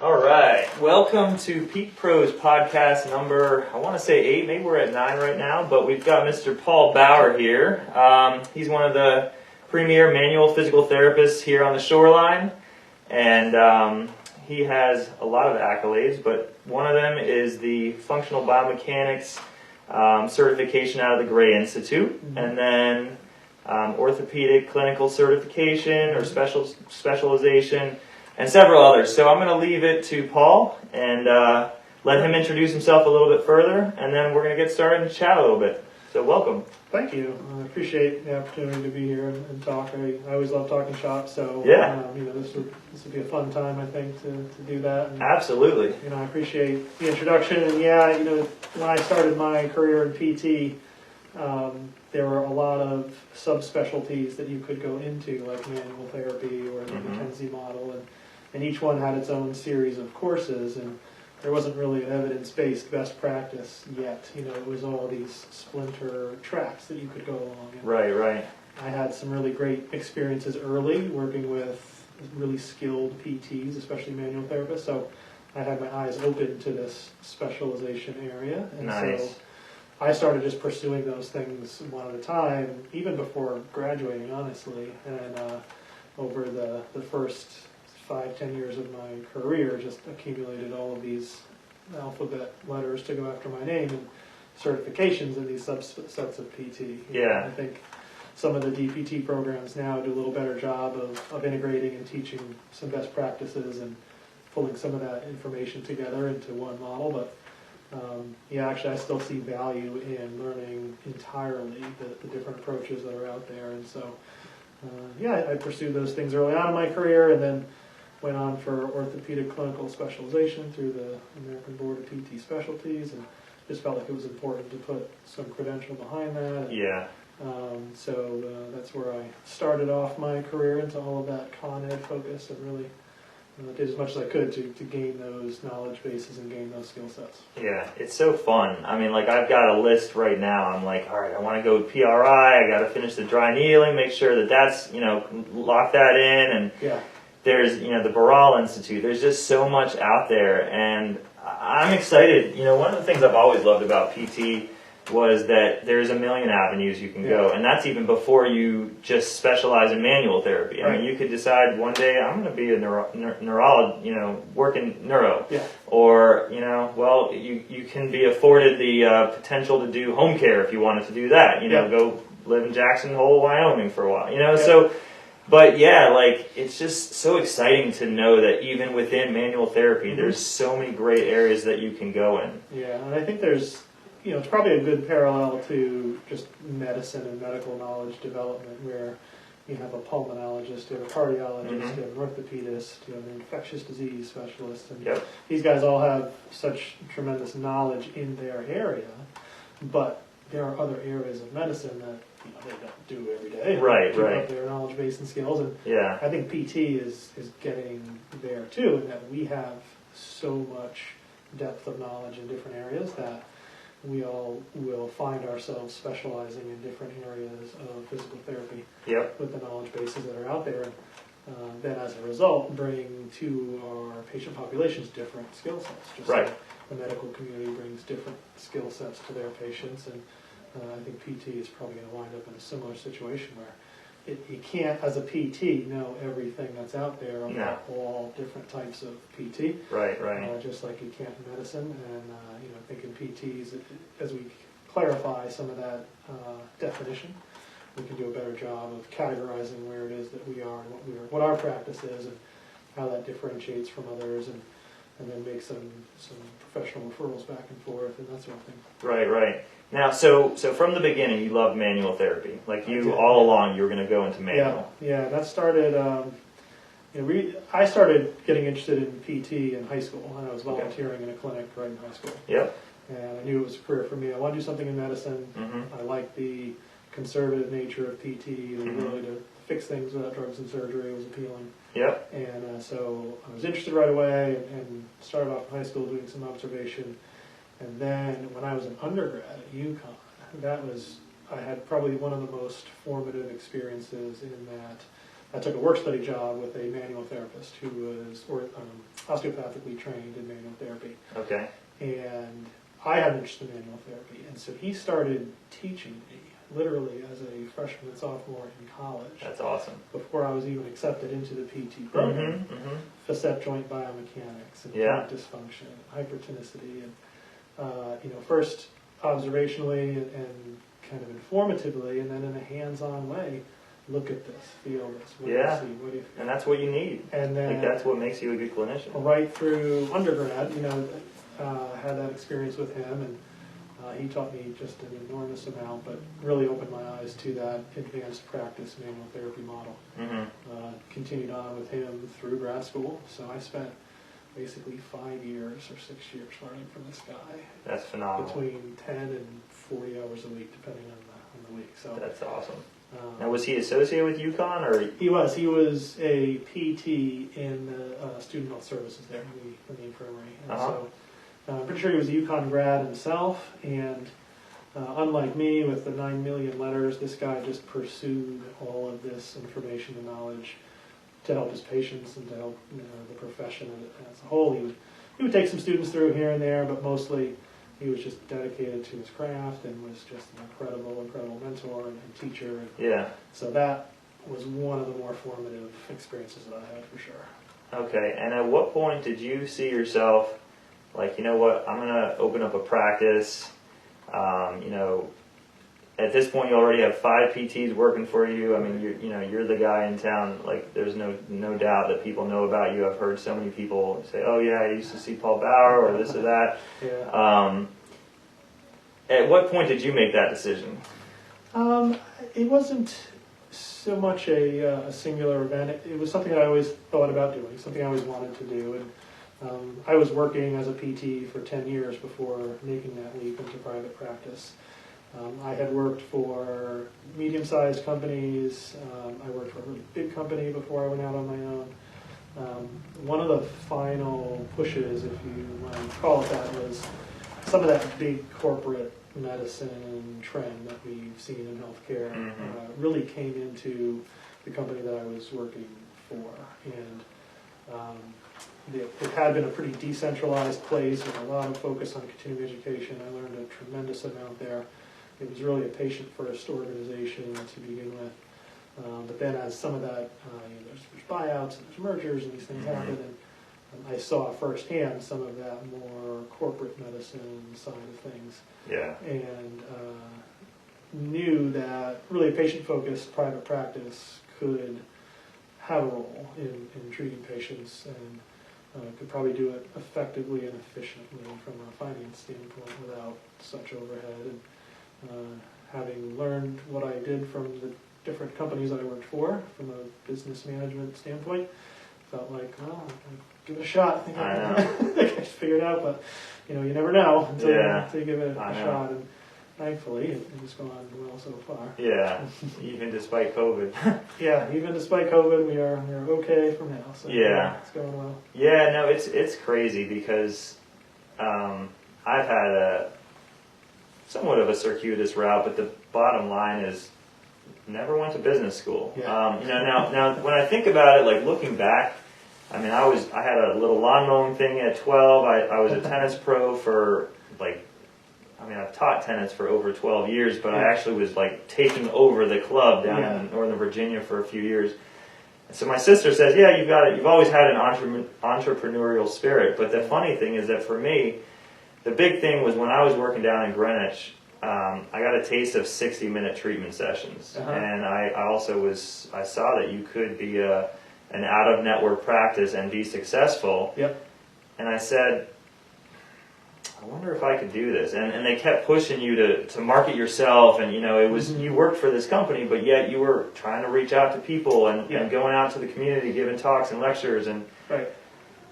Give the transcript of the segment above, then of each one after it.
All right, welcome to Peak Pros podcast number, I want to say 8, maybe we're at 9 right now, but we've got Mr. Paul Bauer here. He's one of the premier manual physical therapists here on the shoreline, and he has a lot of accolades, but one of them is the functional biomechanics certification out of the Gray Institute, and then orthopedic clinical certification or specialization, and several others. So I'm going to leave it to Paul and let him introduce himself a little bit further, and then we're going to get started and chat a little bit. So welcome. Thank you. I appreciate the opportunity to be here and talk. I always love talking shop, so yeah. This would be a fun time, I think, to do that. And, absolutely. I appreciate the introduction, and when I started my career in PT, there were a lot of subspecialties that you could go into, like manual therapy or the McKenzie model, and each one had its own series of courses, and there wasn't really an evidence-based best practice yet. It was all these splinter tracks that you could go along. And right. I had some really great experiences early working with really skilled PTs, especially manual therapists, so I had my eyes open to this specialization area. And nice. So I started just pursuing those things one at a time, even before graduating, honestly. And over the first 5-10 years of my career, just accumulated all of these alphabet letters to go after my name and certifications in these subsets of PT. Yeah. I think some of the DPT programs now do a little better job of integrating and teaching some best practices and pulling some of that information together into one model, but actually I still see value in learning entirely the different approaches that are out there, and so I pursued those things early on in my career, and then went on for orthopedic clinical specialization through the American Board of PT Specialties, and just felt like it was important to put some credential behind that. And, so that's where I started off my career into all of that Con Ed focus, and really did as much as I could to gain those knowledge bases and gain those skill sets. Yeah, it's so fun. I mean, I've got a list right now. I'm like, all right, I want to go PRI. I got to finish the dry needling, make sure that's, lock that in. And there's, the Baral Institute. There's just so much out there. And I'm excited. One of the things I've always loved about PT was that there's a million avenues you can go, and that's even before you just specialize in manual therapy. I mean, you could decide one day I'm going to be a neurologist, work in neuro, or you can be afforded the potential to do home care if you wanted to do that. Go live in Jackson Hole, Wyoming for a while. So. But it's just so exciting to know that even within manual therapy, there's so many great areas that you can go in. Yeah, and I think there's. It's probably a good parallel to just medicine and medical knowledge development, where you have a pulmonologist, you have a cardiologist, you have an orthopedist, you have an infectious disease specialist, and these guys all have such tremendous knowledge in their area, but there are other areas of medicine that they don't do every day. Right. Up their knowledge base and skills, and I think PT is getting there too, in that we have so much depth of knowledge in different areas that we all will find ourselves specializing in different areas of physical therapy with the knowledge bases that are out there. And then as a result, bring to our patient populations different skill sets. Just like the medical community brings different skill sets to their patients. And I think PT is probably going to wind up in a similar situation where you can't, as a PT, know everything that's out there about all different types of PT. Right. Just like you can't in medicine. And, I think in PTs, as we clarify some of that definition, we can do a better job of categorizing where it is that we are and what our practice is and how that differentiates from others, and then make some professional referrals back and forth and that sort of thing. Right. Now, so from the beginning, you loved manual therapy. All along, you were going to go into manual. Yeah. That started. I started getting interested in PT in high school, and I was volunteering in a clinic right in high school. And I knew it was a career for me. I wanted to do something in medicine. I liked the conservative nature of PT, the ability to fix things without drugs and surgery was appealing. And so I was interested right away, and started off in high school doing some observation. And then when I was an undergrad at UConn, I had probably one of the most formative experiences in that I took a work-study job with a manual therapist who was osteopathically trained in manual therapy. Okay. And I had an interest in manual therapy, and so he started teaching me literally as a freshman and sophomore in college. That's awesome. Before I was even accepted into the PT program. Facet joint biomechanics and joint dysfunction, hypertonicity, and first observationally and kind of informatively, and then in a hands-on way, look at this, feel this, what do you see, what do you feel? And that's what you need. And then that's what makes you a good clinician. Right through undergrad, had that experience with him, and he taught me just an enormous amount, but really opened my eyes to that advanced practice manual therapy model. Continued on with him through grad school, so I spent basically 5 years or 6 years learning from this guy. That's phenomenal. Between 10 and 40 hours a week, depending on the week. So that's awesome. Now, was he associated with UConn, or he was? He was a PT in the student health services there in the infirmary. And so I'm pretty sure he was a UConn grad himself, and unlike me with the 9 million letters, this guy just pursued all of this information and knowledge to help his patients and to help the profession as a whole. He would take some students through here and there, but mostly he was just dedicated to his craft and was just an incredible mentor and teacher. So that was one of the more formative experiences that I had, for sure. Okay, and at what point did you see yourself like, you know what, I'm going to open up a practice? At this point you already have 5 PTs working for you. I mean, you're the guy in town. Like, there's no doubt that people know about you. I've heard so many people say, "Oh yeah, I used to see Paul Bauer," or this or that. At what point did you make that decision? It wasn't so much a singular event. It was something I always thought about doing, something I always wanted to do. And I was working as a PT for 10 years before making that leap into private practice. I had worked for medium-sized companies. I worked for a really big company before I went out on my own. One of the final pushes, if you want to call it that, was some of that big corporate medicine trend that we've seen in healthcare really came into the company that I was working for. And it had been a pretty decentralized place with a lot of focus on continuing education. I learned a tremendous amount there. It was really a patient-first organization to begin with. But then as some of that, there's buyouts and there's mergers and these things happen, and I saw firsthand some of that more corporate medicine side of things. And knew that really a patient-focused private practice could have a role in treating patients, and could probably do it effectively and efficiently from a finance standpoint without such overhead. And having learned what I did from the different companies that I worked for, from a business management standpoint, felt like, well, I'll give it a shot. I think I can figure it out, but you never know until you give it a shot. And thankfully, it's gone well so far. Even despite COVID. Even despite COVID, we're okay from now. So it's going well. No, it's crazy because I've had a somewhat of a circuitous route, but the bottom line is never went to business school. Now when I think about it, like looking back, I mean, I had a little lawn mowing thing at 12. I was a tennis pro for I've taught tennis for over 12 years, but I actually was like taking over the club down in Northern Virginia for a few years. So my sister says, you've always had an entrepreneurial spirit. But the funny thing is that for me, the big thing was when I was working down in Greenwich, I got a taste of 60-minute treatment sessions. And I saw that you could be an out-of-network practice and be successful. And I said, I wonder if I could do this. And they kept pushing you to market yourself, and it was you worked for this company, but yet you were trying to reach out to people and going out to the community, giving talks and lectures. And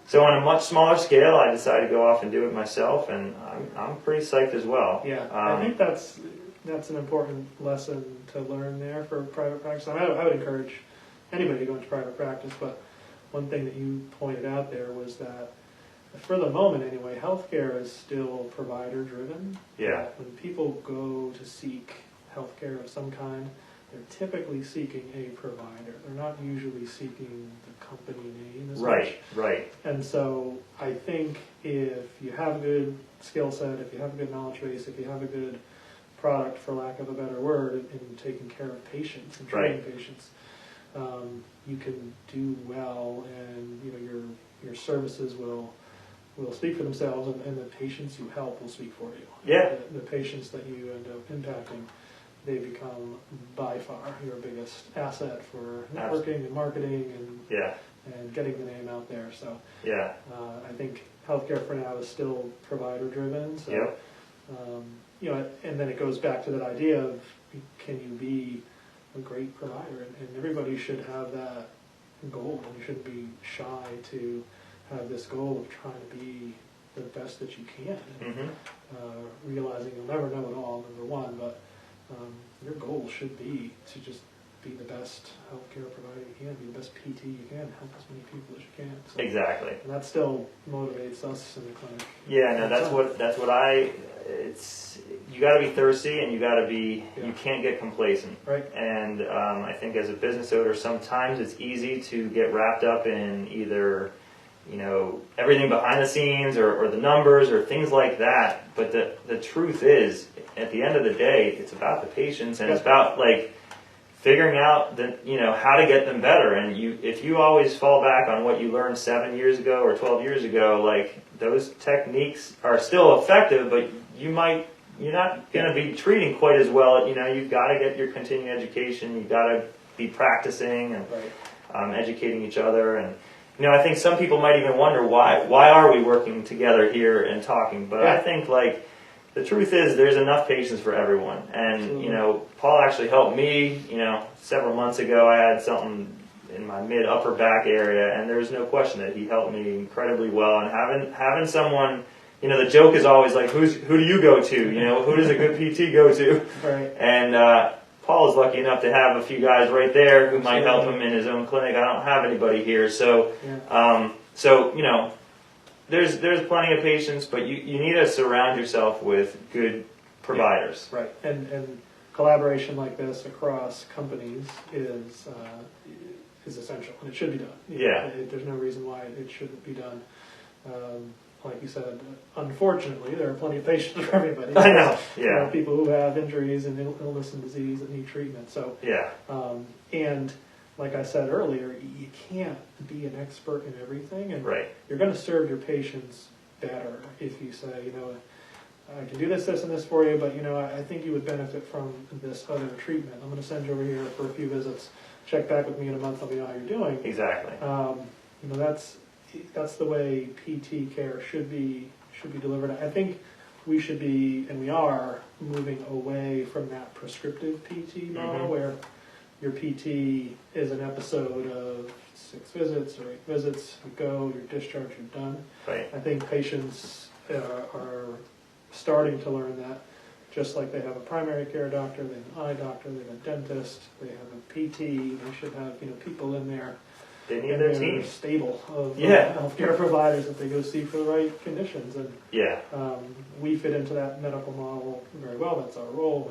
so on a much smaller scale, I decided to go off and do it myself, and I'm pretty psyched as well. I think that's an important lesson to learn there for private practice. I would encourage anybody to go into private practice, but one thing that you pointed out there was that for the moment anyway, healthcare is still provider driven. When people go to seek healthcare of some kind, they're typically seeking a provider. They're not usually seeking the company name as Right, much. right. And so I think if you have a good skill set, if you have a good knowledge base, if you have a good product, for lack of a better word, in taking care of patients and treating patients, you can do well, and your services will speak for themselves, and the patients you help will speak for you. Yeah. The patients that you end up impacting, they become by far your biggest asset for networking and marketing and getting the name out there. So I think healthcare for now is still provider driven. So and then it goes back to that idea of, can you be a great provider, and everybody should have that goal, and you shouldn't be shy to have this goal of trying to be the best that you can, and realizing you'll never know it all, number one, but your goal should be to just be the best healthcare provider you can, be the best PT you can, help as many people as you can. So, exactly. And that still motivates us in the clinic. Yeah, no, that's what you got to be thirsty, and you got to be, you can't get complacent. Right. And I think as a business owner, sometimes it's easy to get wrapped up in either, everything behind the scenes or the numbers or things like that. But the truth is, at the end of the day, it's about the patients, and it's about figuring out how to get them better. And if you always fall back on what you learned 7 years ago or 12 years ago, those techniques are still effective, but you're not going to be treating quite as well. You've got to get your continuing education. You've got to be practicing and educating each other. And I think some people might even wonder why are we working together here and talking. But I think the truth is, there's enough patients for everyone. And Paul actually helped me. Several months ago, I had something in my mid upper back area, and there's no question that he helped me incredibly well. And having someone. The joke is always who do you go to? Who does a good PT go to? Right. And Paul is lucky enough to have a few guys right there who might help him in his own clinic. I don't have anybody here, so there's plenty of patients, but you need to surround yourself with good providers. Right. And collaboration like this across companies is essential, and it should be done. There's no reason why it shouldn't be done. Like you said, unfortunately, there are plenty of patients for everybody. I know. There are people who have injuries and illness and disease that need treatment. So, and like I said earlier, you can't be an expert in everything, and you're going to serve your patients better if you say, I can do this, and this for you, but I think you would benefit from this other treatment. I'm going to send you over here for a few visits. Check back with me in a month. Let me know how you're doing. Exactly. That's the way PT care should be delivered. I think we should be, and we are, moving away from that prescriptive PT model where your PT is an episode of 6 visits or 8 visits. You go, you're discharged, you're done. Right. I think patients are starting to learn that, just like they have a primary care doctor, they have an eye doctor, they have a dentist, they have a PT. They should have people in there. They need their team. Stable of healthcare providers that they go see for the right conditions. And we fit into that medical model very well. That's our role.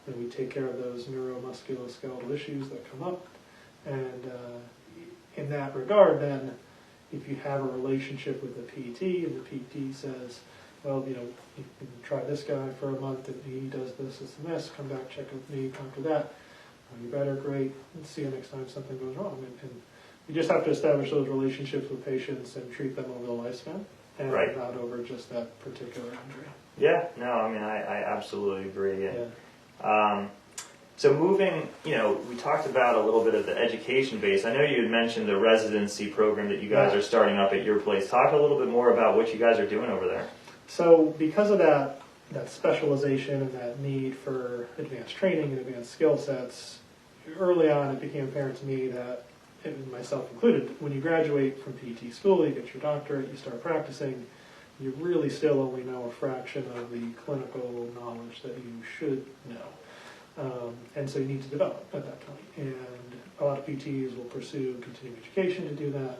And we take care of those neuromusculoskeletal issues that come up. And in that regard, then, if you have a relationship with the PT, and the PT says, well, you can try this guy for a month, and he does this, and this, come back, check with me after that. Are you better? Great. Let's see you next time something goes wrong. And you just have to establish those relationships with patients and treat them over the lifespan, and not over just that particular injury. Yeah, no, I absolutely agree. So moving, we talked about a little bit of the education base. I know you had mentioned the residency program that you guys are starting up at your place. Talk a little bit more about what you guys are doing over there. So because of that specialization and that need for advanced training and advanced skill sets, early on it became apparent to me that, and myself included, when you graduate from PT school, you get your doctorate, you start practicing, you really still only know a fraction of the clinical knowledge that you should know. And so you need to develop at that point. And a lot of PTs will pursue continuing education to do that.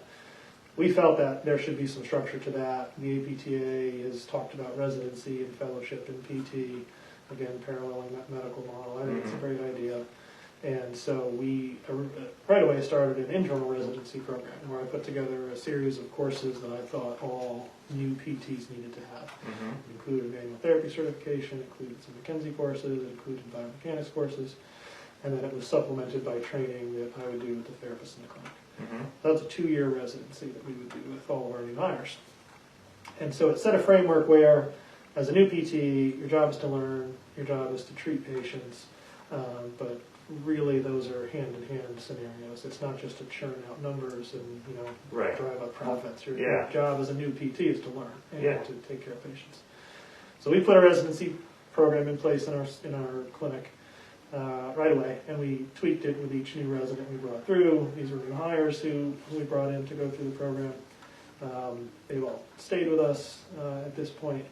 We felt that there should be some structure to that. The APTA has talked about residency and fellowship in PT, again, paralleling that medical model. I think it's a great idea. And so we right away started an internal residency program where I put together a series of courses that I thought all new PTs needed to have. It included manual therapy certification, included some McKenzie courses, included biomechanics courses, and then it was supplemented by training that I would do with the therapist in the clinic. That was a 2-year residency that we would do with all of our new hires. And so it set a framework where, as a new PT, your job is to learn, your job is to treat patients, but really those are hand-in-hand scenarios. It's not just to churn out numbers and drive up profits. Your job as a new PT is to learn and to take care of patients. So we put a residency program in place in our clinic right away, and we tweaked it with each new resident we brought through. These were new hires who we brought in to go through the program. They've all stayed with us at this point.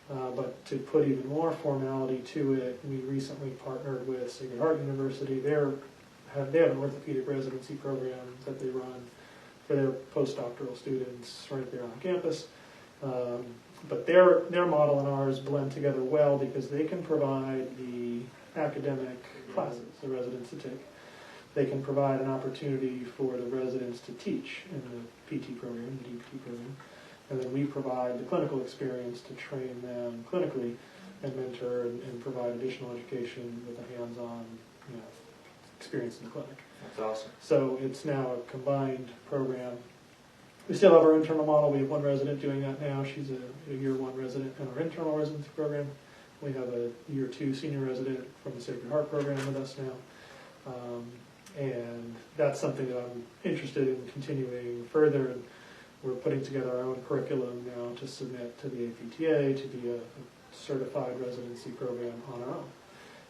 But to put even more formality to it, we recently partnered with Sacred Heart University. They have an orthopedic residency program that they run for their postdoctoral students right there on campus. But their model and ours blend together well because they can provide the academic classes the residents to take. They can provide an opportunity for the residents to teach in the PT program, the DPT program. And then we provide the clinical experience to train them clinically and mentor and provide additional education with a hands-on experience in the clinic. That's awesome. So it's now a combined program. We still have our internal model. We have one resident doing that now. She's a year 1 resident in our internal residency program. We have a year 2 senior resident from the Sacred Heart program with us now. And that's something that I'm interested in continuing further. And we're putting together our own curriculum now to submit to the APTA to be a certified residency program on our own.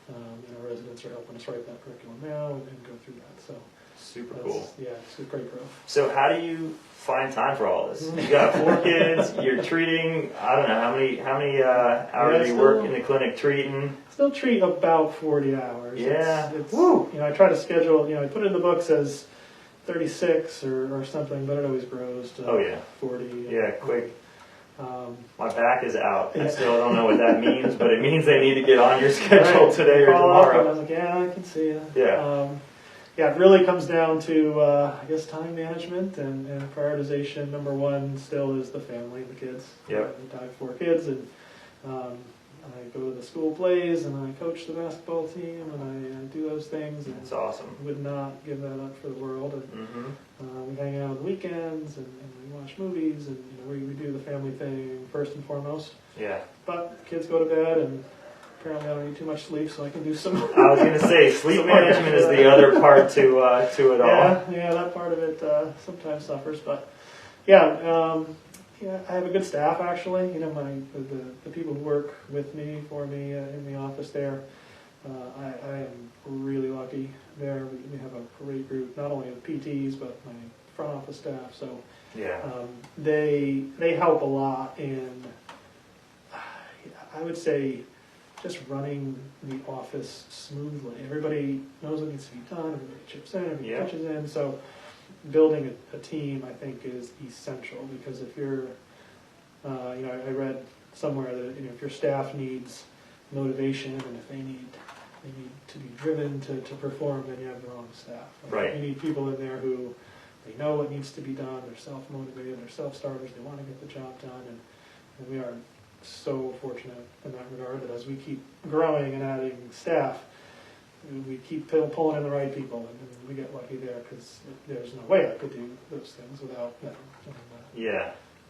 And our residents are helping us write that curriculum now and go through that. So super cool. Yeah, it's a great growth. So how do you find time for all this? You got 4 kids. You're treating. I don't know how many hours do you work in the clinic treating? Still treat about 40 hours. Yeah. It's I try to schedule. I put it in the books as 36 or something, but it always grows to 40. Yeah, quick. My back is out. I still don't know what that means, but it means they need to get on your schedule today or tomorrow. I was like, yeah, I can see you. Yeah. It really comes down to, I guess, time management and prioritization. Number 1 still is the family, the kids. Yep. I have 4 kids, and I go to the school plays, and I coach the basketball team, and I do those things. And that's awesome. Would not give that up for the world. And we hang out on the weekends, and we watch movies, and we do the family thing first and foremost. Yeah. But the kids go to bed, and apparently I don't need too much sleep, so I can do some. I was going to say sleep management is the other part to it all. Yeah, that part of it sometimes suffers, but yeah, I have a good staff actually. The people who work with me for me in the office there, I am really lucky there. We have a great group, not only of PTs but my front office staff. So yeah, they help a lot in, I would say, just running the office smoothly. Everybody knows what needs to be done. Everybody chips in. Everybody pitches in. So building a team, I think, is essential because if you're, I read somewhere that if your staff needs motivation and if they need to be driven to perform, then you have the wrong staff. Right. You need people in there who they know what needs to be done. They're self-motivated. They're self-starters. They want to get the job done, and we are so fortunate in that regard that as we keep growing and adding staff, we keep pulling in the right people, and we get lucky there because there's no way I could do those things without them.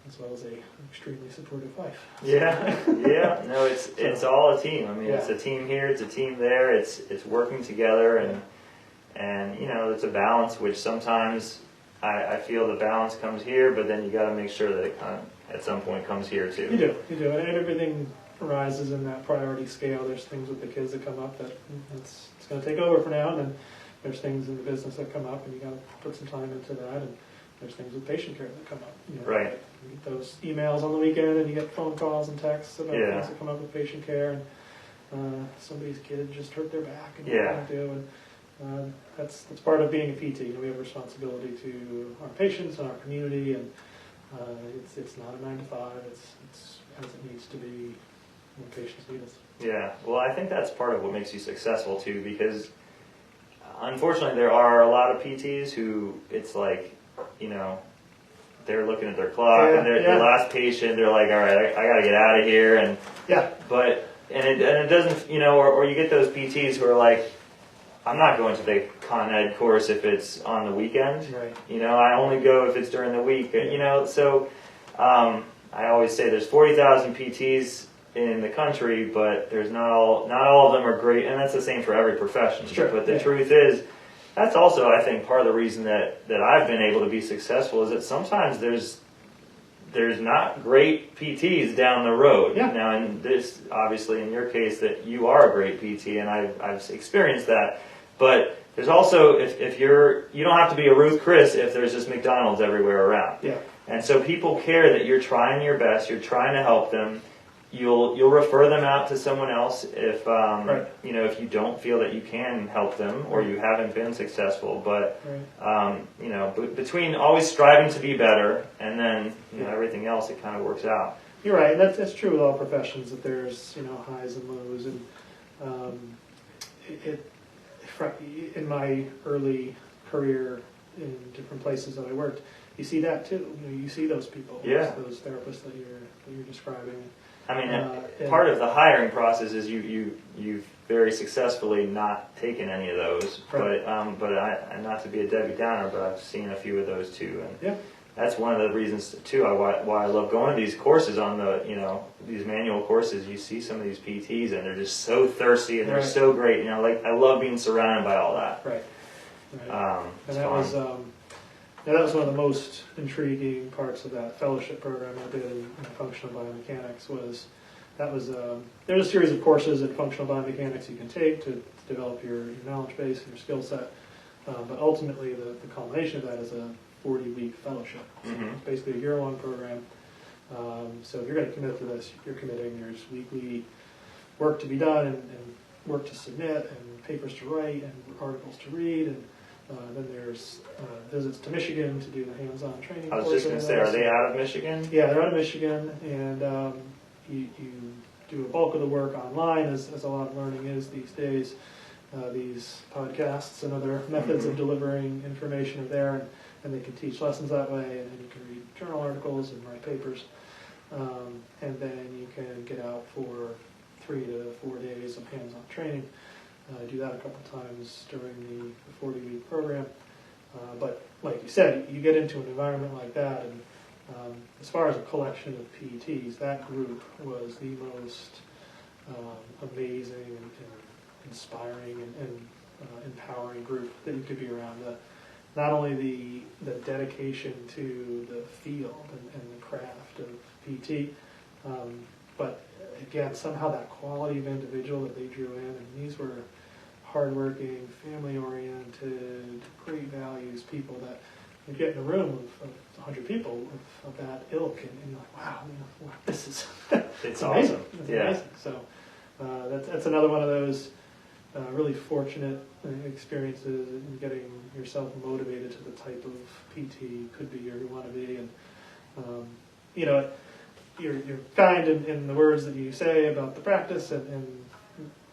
As well as a extremely supportive wife. No, it's all a team. I mean, it's a team here, it's a team there. It's working together, and it's a balance. Which sometimes I feel the balance comes here, but then you got to make sure that it at some point comes here too. You do, and everything arises in that priority scale. There's things with the kids that come up that it's going to take over for now, and then there's things in the business that come up, and you got to put some time into that. And there's things with patient care that come up. Right. You get those emails on the weekend, and you get phone calls and texts about things that come up with patient care, and somebody's kid just hurt their back, and what do they do? And that's part of being a PT. We have a responsibility to our patients and our community, and it's not a 9 to 5. It's as it needs to be when patients need us. Yeah. Well, I think that's part of what makes you successful too, because unfortunately, there are a lot of PTs who it's like, you know, they're looking at their clock and they're the last patient. They're like, all right, I got to get out of here. And it doesn't, you know, or you get those PTs who are like, I'm not going to the Con Ed course if it's on the weekend. Right. You know, I only go if it's during the week. You know, so I always say there's 40,000 PTs in the country, but there's not all of them are great, and that's the same for every profession. Sure. But the truth is, that's also, I think, part of the reason that I've been able to be successful is that sometimes there's not great PTs down the road. Yeah. Now, in this, obviously, in your case, that you are a great PT, and I've experienced that. But there's also, if you don't have to be a Ruth Chris if there's just McDonald's everywhere around. Yeah. And so people care that you're trying your best, you're trying to help them. You'll refer them out to someone else if you know, if you don't feel that you can help them or you haven't been successful. But you know, between always striving to be better and then you know everything else, it kind of works out. You're right. That's true with all professions. That there's, you know, highs and lows, and in my early career in different places that I worked, you see that too. You know, you see those people, those therapists that you're describing. I mean, part of the hiring process is you've very successfly not taken any of those, but I not to be a Debbie Downer, but I've seen a few of those too, and that's one of the reasons too why I love going to these courses on the, you know, these manual courses. You see some of these PTs and they're just so thirsty and they're so great, you know, like I love being surrounded by all that. Right. And that was one of the most intriguing parts of that fellowship program I did in functional biomechanics. There's a series of courses in functional biomechanics you can take to develop your knowledge base and your skill set, but ultimately the culmination of that is a 40-week fellowship. So it's basically a year-long program. So if you're going to commit to this, you're committing. There's weekly work to be done and work to submit and papers to write and articles to read, and then there's visits to Michigan to do the hands-on training. I was just going to say, are they out of Michigan? Yeah, they're out of Michigan, and you do a bulk of the work online, as a lot of learning is these days. These podcasts and other methods of delivering information are there, and they can teach lessons that way, and then you can read journal articles and write papers, and then you can get out for 3 to 4 days of hands-on training. Do that a couple times during the 40-week program. But like you said, you get into an environment like that, and as far as a collection of PTs, that group was the most amazing and inspiring and empowering group that you could be around. Not only the dedication to the field and the craft of PT, but again, somehow that quality of individual that they drew in, and these were hardworking, family-oriented, great values people that you get in a room of 100 people of that ilk, and you're like, wow, you know, this is it's amazing. Awesome. It's amazing. So that's another one of those really fortunate experiences in getting yourself motivated to the type of PT you could be or you want to be, and you know, you're kind in the words that you say about the practice and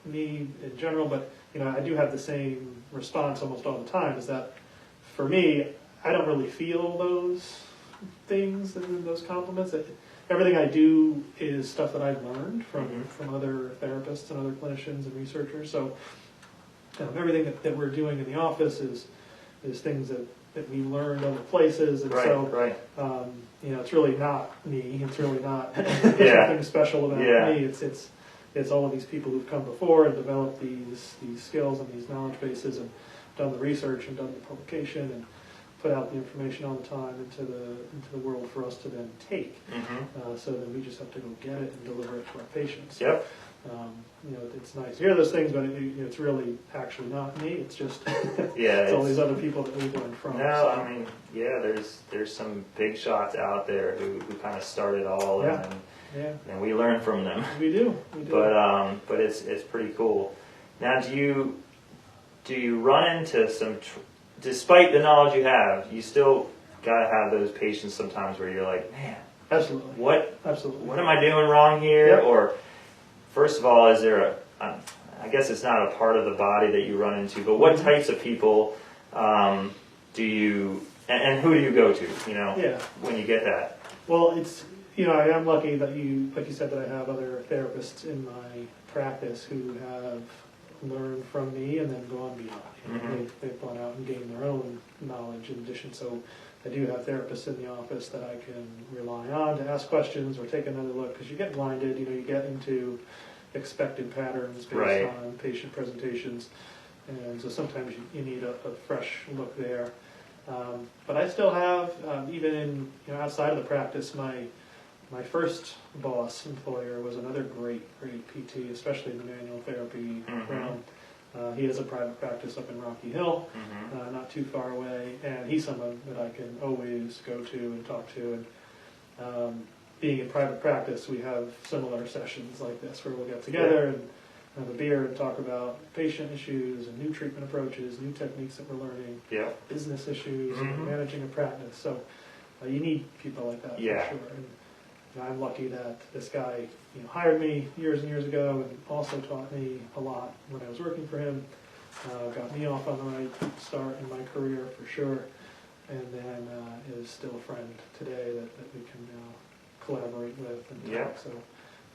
me in general, but you know, I do have the same response almost all the time, is that for me, I don't really feel those things and those compliments. Everything I do is stuff that I've learned from other therapists and other clinicians and researchers. So everything that we're doing in the office is things that we learned other places, and you know, it's really not me. It's really not anything special about me. It's all of these people who've come before and developed these skills and these knowledge bases and done the research and done the publication and put out the information all the time into the world for us to then take. So then we just have to go get it and deliver it to our patients. Yep. You know, it's nice to hear those things, but it's really actually not me. It's just it's all these other people that we've learned from. No, so. I mean, there's some big shots out there who kind of started all, and we learn from them. We do. But it's pretty cool. Now, do you run into some? Despite the knowledge you have, you still gotta have those patients sometimes where you're like, man, absolutely, what am I doing wrong here? Yep. Or first of all, is there I guess it's not a part of the body that you run into, but what types of people do you, and who do you go to, when you get that? Well, it's, I am lucky that like you said, that I have other therapists in my practice who have learned from me and then gone beyond. They've gone out and gained their own knowledge in addition. So I do have therapists in the office that I can rely on to ask questions or take another look, because you get blinded, you get into expected patterns based on patient presentations, and so sometimes you need a fresh look there. But I still have, even outside of the practice, my first boss employer was another great PT, especially in the manual therapy realm. He has a private practice up in Rocky Hill, not too far away, and he's someone that I can always go to and talk to. And being in private practice, we have similar sessions like this where we'll get together and have a beer and talk about patient issues and new treatment approaches, new techniques that we're learning, business issues, and managing a practice. So you need people like that for sure. And I'm lucky that this guy hired me years and years ago and also taught me a lot when I was working for him. Got me off on the right start in my career for sure, and then is still a friend today that we can now collaborate with and talk. So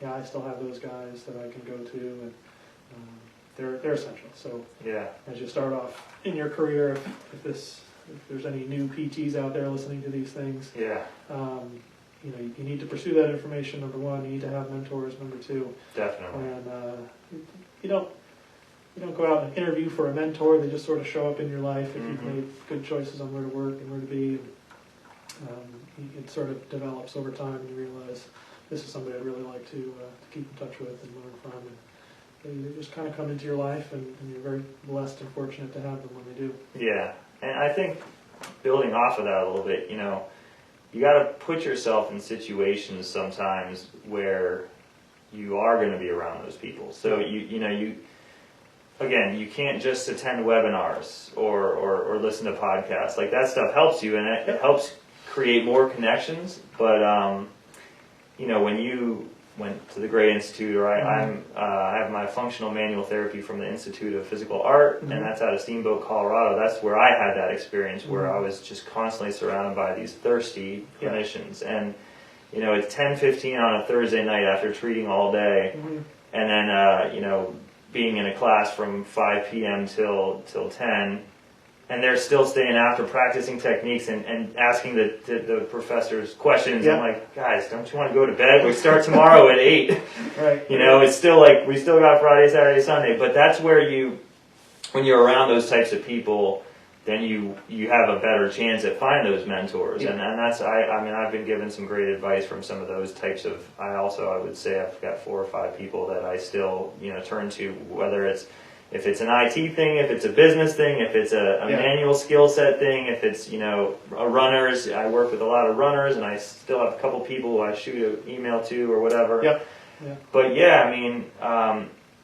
I still have those guys that I can go to, and they're essential. So as you start off in your career, if there's any new PTs out there listening to these things, you need to pursue that information. Number one, you need to have mentors. Number two, definitely. And you don't go out and interview for a mentor. They just sort of show up in your life if you've made good choices on where to work and where to be. It sort of develops over time, and you realize this is somebody I'd really like to keep in touch with and learn from. And they just kind of come into your life, and you're very blessed and fortunate to have them when they do. Yeah, and I think building off of that a little bit, you got to put yourself in situations sometimes where you are going to be around those people. So you can't just attend webinars or listen to podcasts. Like, that stuff helps you, and it helps create more connections. But when you went to the Gray Institute, or I have my functional manual therapy from the Institute of Physical Art, and that's out of Steamboat, Colorado. That's where I had that experience where I was just constantly surrounded by these thirsty clinicians. And it's 10:15 on a Thursday night after treating all day, and then being in a class from 5 p.m. till 10. And they're still staying after practicing techniques and asking the professors questions. I'm like, guys, don't you want to go to bed? We start tomorrow at 8. Right. It's still like, we still got Friday, Saturday, Sunday. But that's where when you're around those types of people, then you have a better chance at finding those mentors. And that's, I've been given some great advice from some of those types of, I would say I've got 4 or 5 people that I still, turn to, whether if it's an IT thing, if it's a business thing, if it's a manual skill set thing, if it's, a runners. I work with a lot of runners, and I still have a couple people who I shoot an email to or whatever. But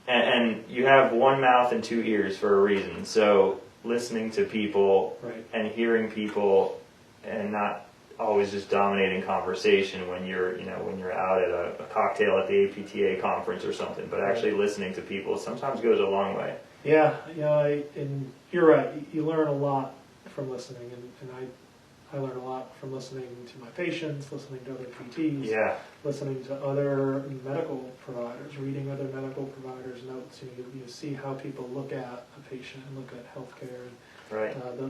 and you have one mouth and 2 ears for a reason. So listening to people and hearing people, and not always just dominating conversation when you're out at a cocktail at the APTA conference or something, but actually listening to people sometimes goes a long way. Yeah, and you're right. You learn a lot from listening, and I learn a lot from listening to my patients, listening to other PTs, listening to other medical providers, reading other medical providers' notes. You see how people look at a patient and look at healthcare.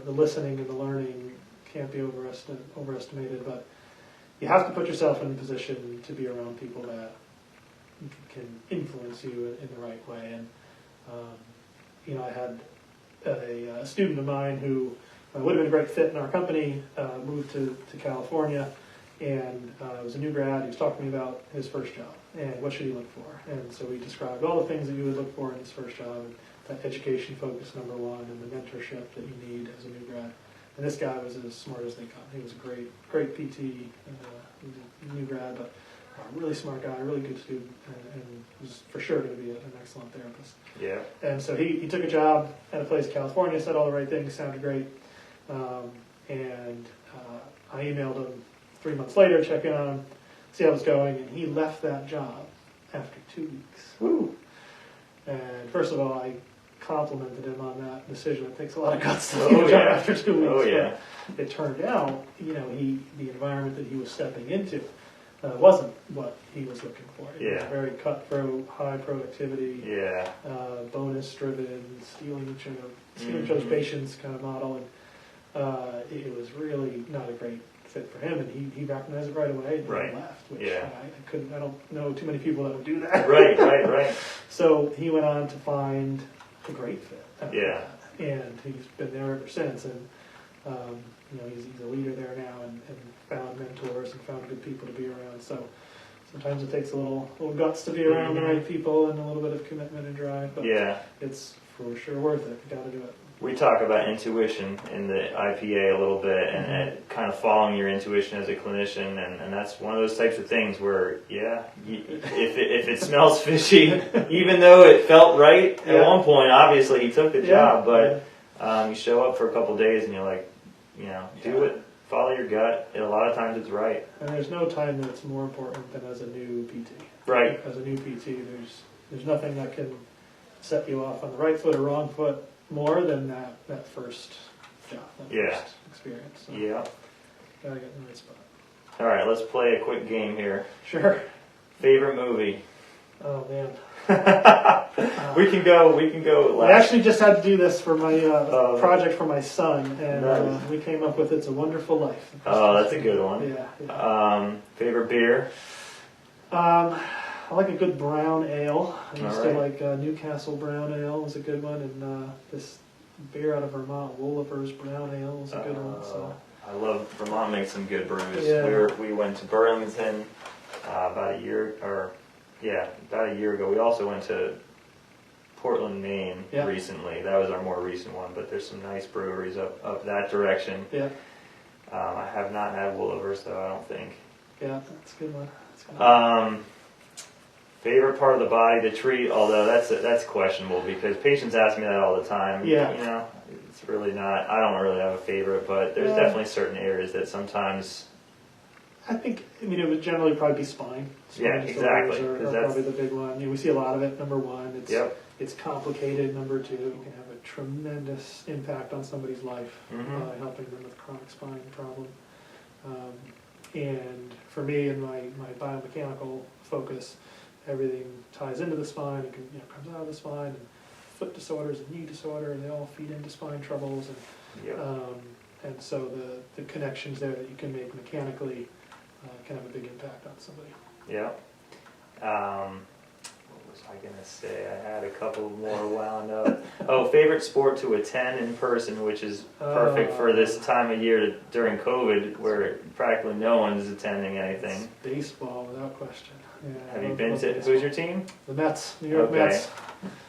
The listening and the learning can't be overestimated, but you have to put yourself in a position to be around people that can influence you in the right way. And I had a student of mine who would have been a great fit in our company, moved to California, and was a new grad. He was talking to me about his first job and what should he look for. And so we described all the things that you would look for in his first job, and that education focus, number one, and the mentorship that you need as a new grad. And this guy was as smart as they come. He was a great PT, he was a new grad, but a really smart guy, a really good student, and was for sure going to be an excellent therapist. Yeah. And so he took a job at a place in California, said all the right things, sounded great, and I emailed him 3 months later, check in on him, see how it was going, and he left that job after 2 weeks. Woo! And first of all, I complimented him on that decision. It takes a lot of guts to Oh, leave a job yeah. after 2 weeks. Oh, yeah. But it turned out, the environment that he was stepping into wasn't what he was looking for. It was Yeah. very cutthroat, high productivity, Yeah. bonus-driven, stealing each other's patience kind of model, and it was really not a great fit for him. And he recognized it right away and Right. left. Which Yeah. I don't know too many people that would do that. Right. So he went on to find a great fit. after Yeah. that. And he's been there ever since. And he's a leader there now, and found mentors and found good people to be around. So sometimes it takes a little guts to be around the right people and a little bit of commitment and drive. But Yeah. it's for sure worth it. You got to do it. We talk about intuition in the IPA a little bit, and kind of following your intuition as a clinician, and that's one of those types of things where, if it smells fishy, even though it felt right at one point, obviously he took the job, but you show up for a couple days and you're like, do it, follow your gut. And a lot of times it's right. And there's no time that's more important than as a new PT. Right. As a new PT, there's nothing that can set you off on the right foot or wrong foot more than that first job, first experience. So Yeah. gotta get in the right spot. All right, let's play a quick game here. Sure. Favorite movie? Oh man. We can go I last. actually just had to do this for my project for my son, and Nice. we came up with "It's a Wonderful Life." Oh, that's a good one. Yeah. Favorite beer? I like a good brown ale. I used to Alright. like Newcastle Brown Ale was a good one, and this beer out of Vermont, Wolliver's Brown Ale was a good one. So I love Vermont makes some good brews. Yeah. We went to Burlington about a year ago. We also went to Portland, Maine recently. That was our more recent one, but there's some nice breweries up that direction. yeah, I have not had Wolliver's though, I don't think. yeah, that's a good one. That's a good one. Favorite part of the body to treat, although that's questionable because patients ask me that all the time. Yeah. It's really not. I don't really have a favorite, but there's definitely certain areas that sometimes. It would generally probably be spine. Yeah, exactly, Are 'cause that's- probably the big one. We see a lot of it. Number one, Yep. it's complicated. Number two, you can have a tremendous impact on somebody's life by helping them with chronic spine problem. And for me and my biomechanical focus, everything ties into the spine. It comes out of the spine, and foot disorders and knee disorder, they all feed into spine troubles. And so the connections there that you can make mechanically can have a big impact on somebody. Yeah. What was I gonna say? I had a couple more wound up. Oh, favorite sport to attend in person, which is perfect for this time of year during COVID, where practically no one's attending anything. It's baseball, without question. Yeah, Have you been to? Who's your team? The Mets, New York Okay. Mets.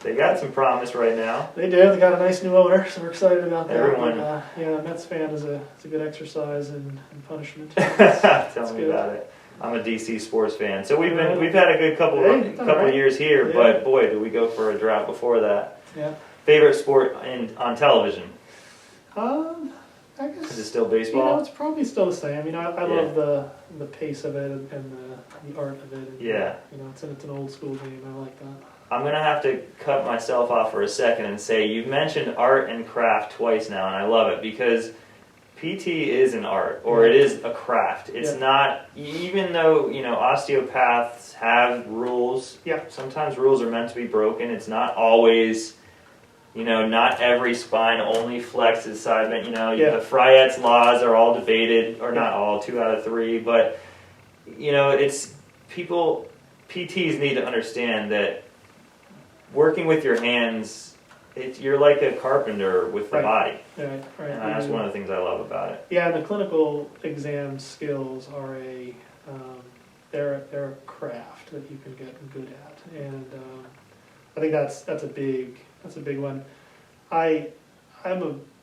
They got some promise right now. They do. They got a nice new owner, so we're excited about that. Everyone- But, a Mets fan is a good exercise and punishment. Tell me good. about it. I'm a DC sports fan, so we've Yeah. had a good couple Hey, it's all right. years here, Yeah. but boy, did we go for a drought before that. Yeah. Favorite sport on television? I Is it guess still baseball? it's probably still the same. I Yeah. love the pace of it and the art of it. And, Yeah. it's an old school game. I like that. I'm gonna have to cut myself off for a second and say you've mentioned art and craft twice now, and I love it because PT is an art or it is a craft. It's not, even though osteopaths have rules. Yeah. Sometimes rules are meant to be broken. It's not always. Not every spine only flexes side bend. The Fryette's laws are all debated, or not all, 2 out of 3. But it's PTs need to understand that working with your hands, you're like a carpenter with the body, Right. and that's one of the things I love about it. Yeah, the clinical exam skills are they're a craft that you can get good at, and I think that's a big one.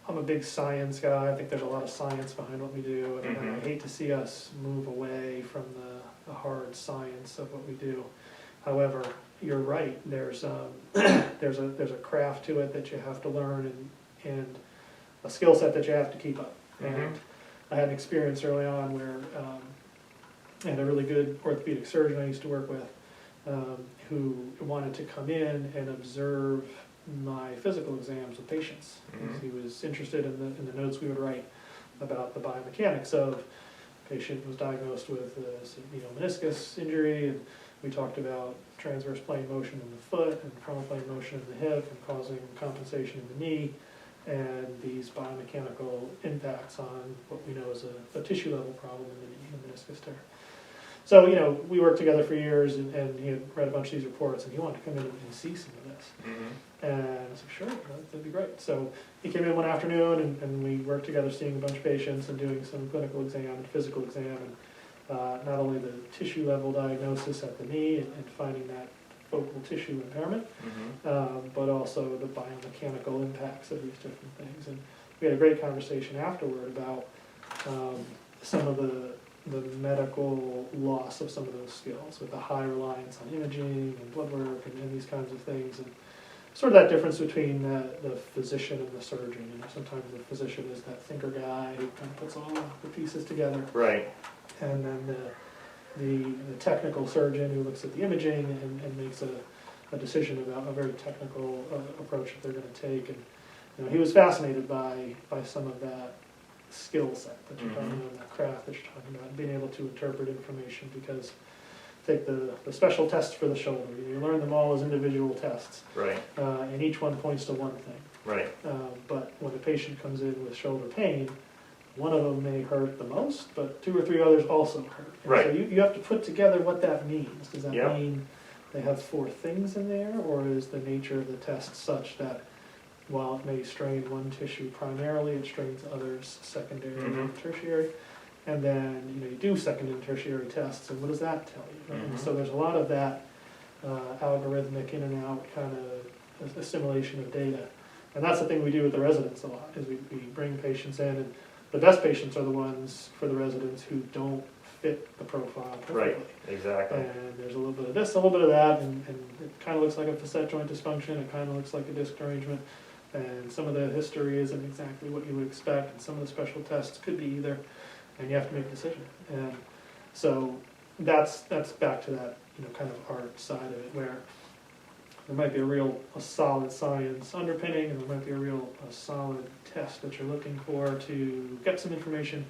I'm a big science guy. I think there's a lot of science behind what we do, and I hate to see us move away from the hard science of what we do. However, you're right. There's a craft to it that you have to learn, and a skill set that you have to keep up. And I had an experience early on where I had a really good orthopedic surgeon I used to work with, who wanted to come in and observe my physical exams with patients. He was interested in the notes we would write about the biomechanics of patient was diagnosed with a meniscus injury, and we talked about transverse plane motion in the foot and frontal plane motion in the hip and causing compensation in the knee, and these biomechanical impacts on what we know is a tissue level problem in the knee, the meniscus tear. So, we worked together for years, and he had read a bunch of these reports, and he wanted to come in and see some of this. And I said, sure, that'd be great. So he came in one afternoon, and we worked together seeing a bunch of patients and doing some clinical exam and physical exam, and not only the tissue level diagnosis at the knee and finding that focal tissue impairment, but also the biomechanical impacts of these different things. And we had a great conversation afterward about some of the medical loss of some of those skills with the high reliance on imaging and blood work and these kinds of things, and sort of that difference between the physician and the surgeon. Sometimes the physician is that thinker guy who kind of puts all the pieces together. Right. And then the technical surgeon who looks at the imaging and makes a decision about a very technical approach that they're going to take. And he was fascinated by some of that skill set that you're talking about, that craft that you're talking about, being able to interpret information. Because take the special tests for the shoulder, you learn them all as individual tests, right? And each one points to one thing, right? But when a patient comes in with shoulder pain, one of them may hurt the most, but 2 or 3 others also hurt. And right. So you have to put together what that means. Does that mean they have 4 things in there, or is the nature of the test such that while it may strain one tissue primarily, it strains others secondary and tertiary? And then you do second and tertiary tests, and what does that tell you? Right? And so there's a lot of that algorithmic in and out kind of assimilation of data. And that's the thing we do with the residents a lot, is we bring patients in, and the best patients are the ones for the residents who don't fit the profile perfectly. Right, exactly. And there's a little bit of this, a little bit of that, and it kind of looks like a facet joint dysfunction, it kind of looks like a disc derangement, and some of the history isn't exactly what you would expect, and some of the special tests could be either, and you have to make a decision. And so that's back to that kind of art side of it, where there might be a solid science underpinning, and there might be a solid test that you're looking for to get some information.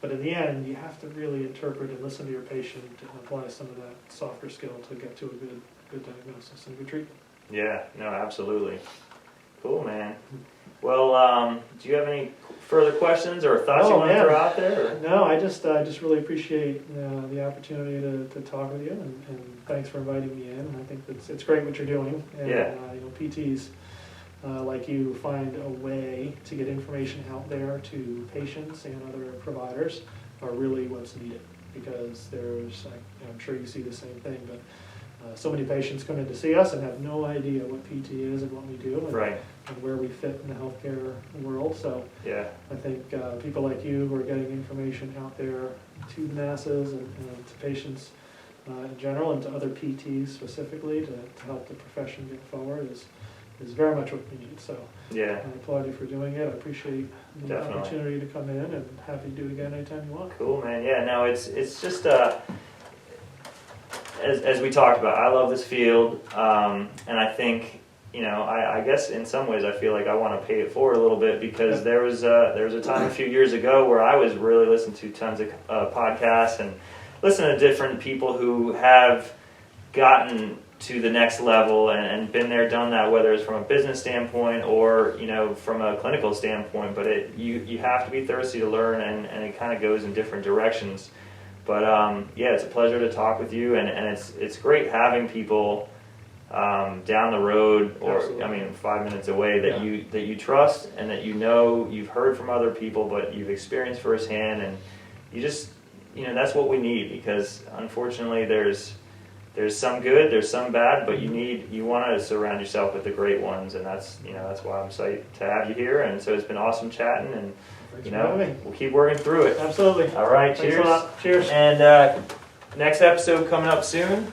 But in the end, you have to really interpret and listen to your patient and apply some of that softer skill to get to a good diagnosis and good treatment. Yeah, no, absolutely. Cool, man. Well, do you have any further questions or thoughts you want to throw out there? Or? No, I just really appreciate the opportunity to talk with you, and thanks for inviting me in. And I think it's great what you're doing. And, PTs like you find a way to get information out there to patients and other providers are really what's needed, because I'm sure you see the same thing, but so many patients come in to see us and have no idea what PT is and what we do, and where we fit in the healthcare world. So I think people like you who are getting information out there to the masses and to patients in general, and to other PTs specifically, to help the profession get forward is very much what we need. So I applaud you for doing it. I appreciate the opportunity to come in, and happy to do it again anytime you want. Cool, man. Yeah, no, it's just as we talked about, I love this field, and I think, I guess in some ways I feel like I want to pay it forward a little bit, because there was a time a few years ago where I was really listening to tons of podcasts and listening to different people who have gotten to the next level and been there, done that, whether it's from a business standpoint or from a clinical standpoint. But you have to be thirsty to learn, and it kind of goes in different directions. But it's a pleasure to talk with you, and it's great having people down the road, or Absolutely. 5 minutes away that you trust, and that you've heard from other people, but you've experienced firsthand, and you just that's what we need, because unfortunately there's some good, there's some bad, but you want to surround yourself with the great ones, and that's why I'm excited to have you here. And so it's been awesome chatting, and we'll keep working through it. Absolutely. All right, Thanks cheers. a lot. Cheers. And next episode coming up soon.